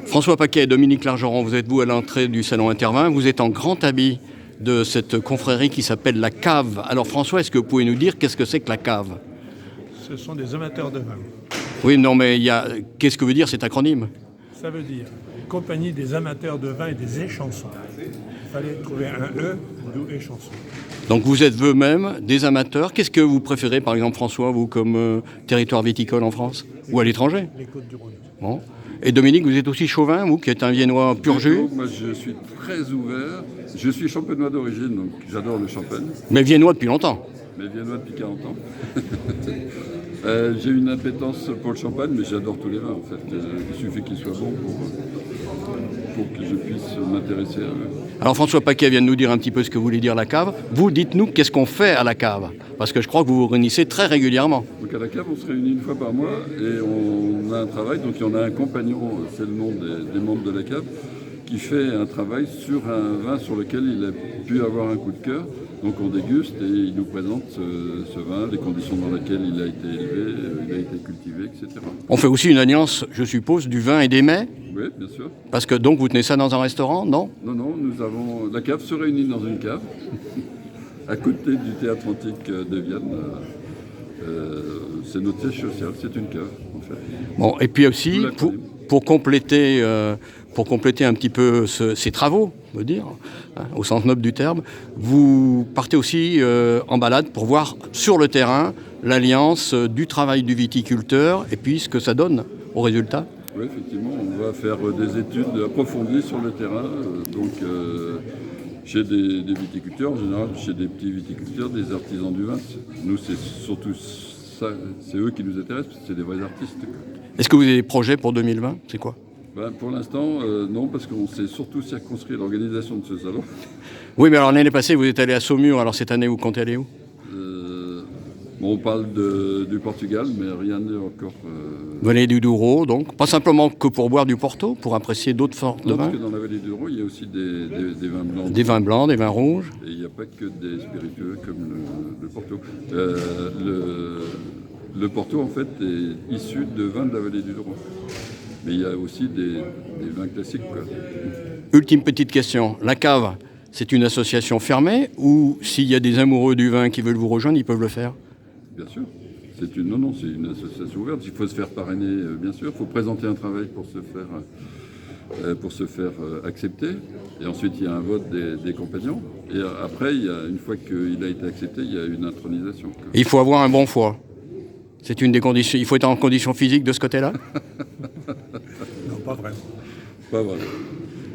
François Paquet, Dominique Largeron, vous êtes vous à l'entrée du salon Intervin. Vous êtes en grand habit de cette confrérie qui s'appelle la Cave. Alors François, est-ce que vous pouvez nous dire qu'est-ce que c'est que la Cave? Ce sont des amateurs de vin. Oui, non, mais qu'est-ce que veut dire cet acronyme? Ça veut dire Compagnie des amateurs de vin et des échansons. Il fallait trouver un E, d'où échanson. Donc vous êtes vous-même des amateurs. Qu'est-ce que vous préférez, par exemple, François, vous, comme territoire viticole en France ou à l'étranger? Les Côtes-du-Rhône. Bon. Et Dominique, vous êtes aussi chauvin, vous, qui êtes un viennois pur jus? Moi, je suis très ouvert. Je suis champenois d'origine, donc j'adore le champagne. Mais viennois depuis longtemps. Mais viennois depuis 40 ans. J'ai une appétence pour le champagne, mais j'adore tous les vins, en fait. Il suffit qu'ils soient bons pour que je puisse m'intéresser à eux. Alors François Paquet vient de nous dire un petit peu ce que voulait dire la cave. Vous, dites-nous qu'est-ce qu'on fait à la cave? Parce que je crois que vous vous réunissez très régulièrement. Donc à la cave, on se réunit une fois par mois et on a un travail. Donc il y en a un compagnon, c'est le nom des membres de la cave, qui fait un travail sur un vin sur lequel il a pu avoir un coup de cœur. Donc on déguste et il nous présente ce vin, les conditions dans lesquelles il a été élevé, il a été cultivé, etc. On fait aussi une alliance, je suppose, du vin et des mets? Oui, bien sûr. Parce que donc vous tenez ça dans un restaurant, non? Non, nous avons... La cave se réunit dans une cave, à côté du théâtre antique de Vienne. C'est notre siège social, c'est une cave, en fait. Bon, et puis aussi, pour compléter un petit peu ces travaux, on veut dire, hein, au sens noble du terme, vous partez aussi en balade pour voir sur le terrain l'alliance du travail du viticulteur et puis ce que ça donne au résultat. Oui, effectivement, on va faire des études approfondies sur le terrain, chez des viticulteurs, en général chez des petits viticulteurs, des artisans du vin. Nous, c'est surtout ça, c'est eux qui nous intéressent, parce que c'est des vrais artistes. Est-ce que vous avez des projets pour 2020? C'est quoi? Pour l'instant, non, parce qu'on s'est surtout circonscrit à l'organisation de ce salon. Oui, mais alors l'année passée, vous êtes allé à Saumur, alors cette année, vous comptez aller où? On parle du Portugal, mais rien n'est encore... Vallée du Douro, donc. Pas simplement que pour boire du Porto, pour apprécier d'autres sortes de vins. Parce que dans la vallée du Douro, il y a aussi des vins blancs. Des vins blancs, des vins rouges. Et il n'y a pas que des spiritueux comme le Porto. Le Porto, en fait, est issu de vins de la vallée du Douro. Mais il y a aussi des vins classiques, quoi. Ultime petite question. La cave, c'est une association fermée ou s'il y a des amoureux du vin qui veulent vous rejoindre, ils peuvent le faire? Bien sûr. C'est une association ouverte. Il faut se faire parrainer, bien sûr. Il faut présenter un travail pour se faire accepter. Et ensuite, il y a un vote des compagnons. Et après, une fois qu'il a été accepté, il y a une intronisation. Et il faut avoir un bon foie. C'est une des conditions. Il faut être en condition physique de ce côté-là? Non, pas vraiment. Pas vraiment.